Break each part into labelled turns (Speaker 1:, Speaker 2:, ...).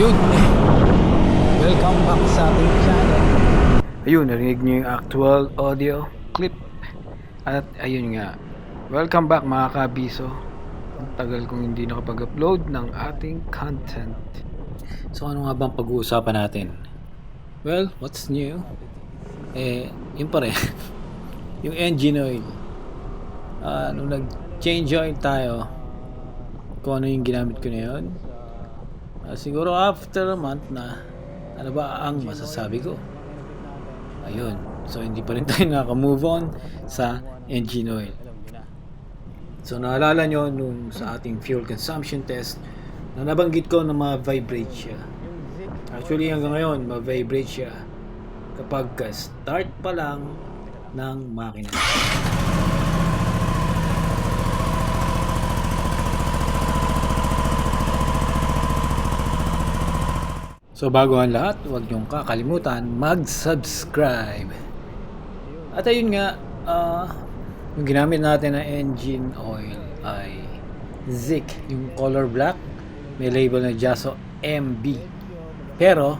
Speaker 1: Ayun, welcome back sa ating channel. Ayun, narinig nyo yung actual audio clip. At ayun nga, welcome back mga kabiso. Ang tagal kong hindi nakapag-upload ng ating content. So ano nga bang pag-uusapan natin? Well, what's new? Yun pa rin. Yung engine oil. Nung nag-change oil tayo, kung ano yung ginamit ko na yun, siguro after a month na, ano ba ang masasabi ko? Ayun. So, hindi pa rin tayo nakaka-move on sa engine oil. So, naalala nyo nung sa ating fuel consumption test na nabanggit ko na ma-vibrate siya. Actually, hanggang ngayon, ma-vibrate siya kapag start pa lang ng makina. So bago ang lahat, huwag niyong kakalimutan mag-subscribe. At ayun nga, yung ginamit natin na engine oil ay Zik, yung color black, may label na Jaso MB. Pero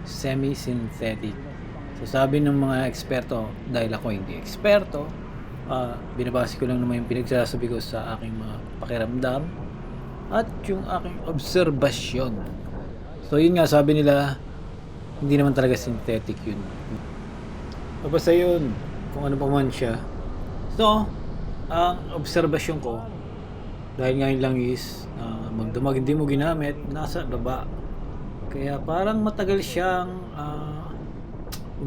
Speaker 1: semi-synthetic. So sabi ng mga eksperto, dahil ako hindi eksperto, binabase ko lang naman yung pinagsasabi ko sa aking mga pakiramdam at yung aking obserbasyon. So yun nga, sabi nila hindi naman talaga synthetic yun. Basta yun, kung ano pa man siya. So, ang obserbasyon ko, dahil ngayon lang is magdamag hindi mo ginamit, nasa baba. Kaya parang matagal siyang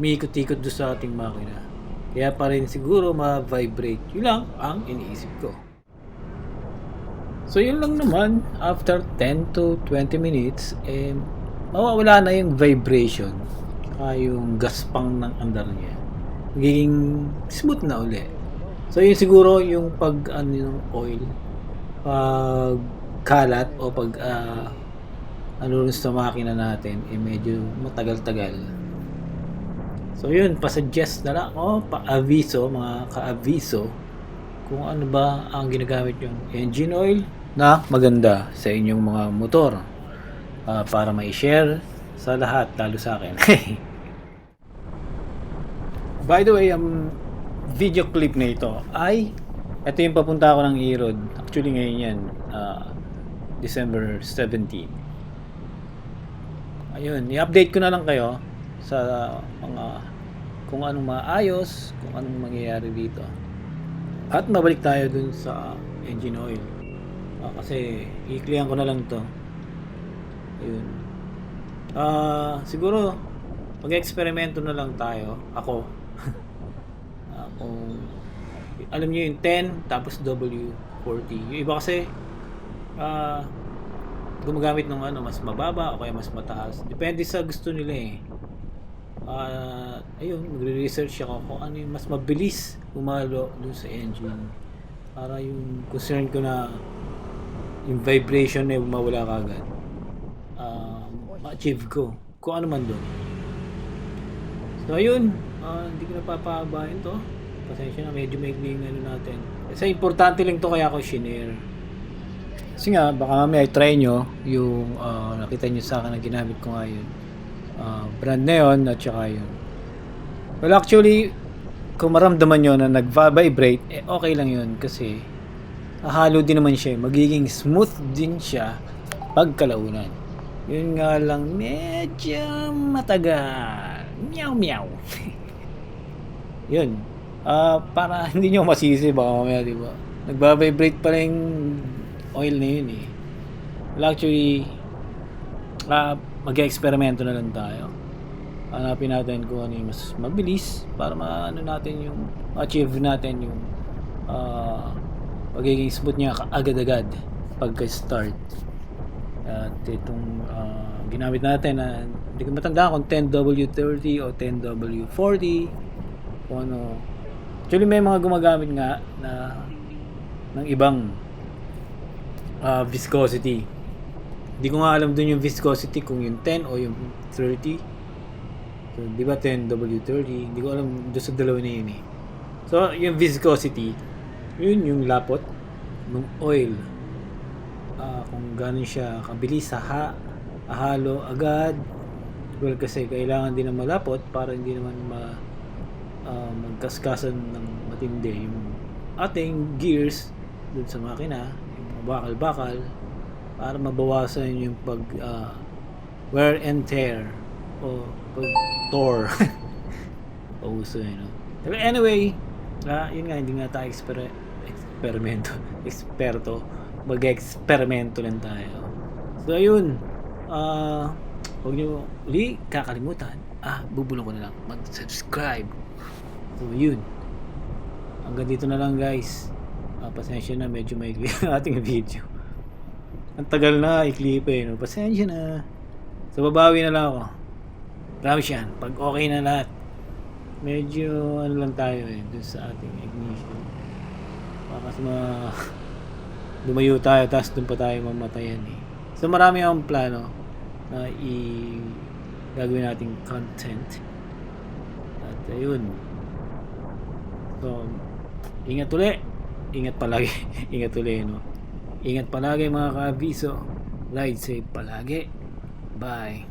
Speaker 1: umiikot-ikot doon sa ating makina. Kaya pa rin siguro ma-vibrate. Yun lang ang iniisip ko. So yun lang naman, after 10 to 20 minutes, mawawala na yung vibration, yung gaspang ng andar niya. Magiging smooth na uli. So yun siguro yung pag ng oil, pag kalat o pag sa makina natin, medyo matagal-tagal. So yun, pa-suggest na lang ako, pa-aviso, mga ka-aviso, kung ano ba ang ginagamit yung engine oil na maganda sa inyong mga motor, para mai-share sa lahat, lalo sa akin. By the way, ang video clip na ito ito yung papunta ako ng Erod. Actually ngayon yan, December 17. Ayun, i-update ko na lang kayo sa mga kung anong maayos, kung anong mangyayari dito. At mabalik tayo dun sa engine oil. Kasi i-clean ko na lang to. Ayun. Siguro mag-eksperimento na lang tayo. Ako. Kung alam niyo yung 10 tapos W40. Yung iba kasi gumagamit ng mas mababa o kaya mas mataas. Depende sa gusto nila eh. Ayun, magre-research ako kung ano yung mas mabilis umalo dun sa engine, para yung concern ko na yung vibration na mawala kagad, ma-achieve ko kung ano man dun. So ayun, hindi ko napapahabain to, pasensya na, medyo maigli yung natin kasi importante lang to, kaya ako shinare. Kasi nga baka mamaya try nyo yung nakita nyo sa akin na ginamit ko ngayon, brand na yun at saka yun. Well actually, kung maramdaman nyo na nag-vibrate, okay lang yun kasi halo din naman siya, magiging smooth din siya pagkalaunan. Yun nga lang, medyo matagal. Meow meow. Yun, para hindi nyo masisi baka mamaya, diba, nagba-vibrate pa rin oil na yun eh. Well actually, mag-eksperimento na lang tayo. Hanapin natin kung ano yung mas mabilis para maano natin yung achieve natin yung pagiging smooth niya agad-agad pagka-start. At itong ginamit natin na hindi ko matandaan kung 10W30 o 10W40 kung ano. Actually may mga gumagamit nga na ng ibang viscosity. Hindi ko nga alam dun yung viscosity kung yung 10 o yung 30. So, di ba 10W30? Hindi ko alam doon sa dalawa na yun eh. So, yung viscosity, yun yung lapot ng oil. Kung gano'n siya kabilis sa ahalo agad. Well, kasi kailangan din na malapot para hindi naman magkaskasan ng matindi yung ating gears dun sa makina, yung mga bakal-bakal, para mabawasan yung wear and tear o pag tore. Pauso no. Pero anyway, yun nga, hindi nga tayo eksperto. Mag-eksperimento lang tayo. So ayun, huwag nyo uli kakalimutan. Bubulong ko na lang mag-subscribe. So yun, hanggang dito na lang guys. Pasensya na, medyo maikli ang ating video. Ang tagal na, ikli pa no? Pasensya na. So babawi na lang ako. Promise yan, pag okay na lahat. Medyo ano lang tayo dun sa ating ignition. Baka lumayo tayo, tapos dun pa tayo mamatayan So marami akong plano na gagawin nating content. At ayun. So, ingat ulit. Ingat palagi. Ingat ulit, no? Ingat palagi mga ka-abiso. Ride safe palagi. Bye.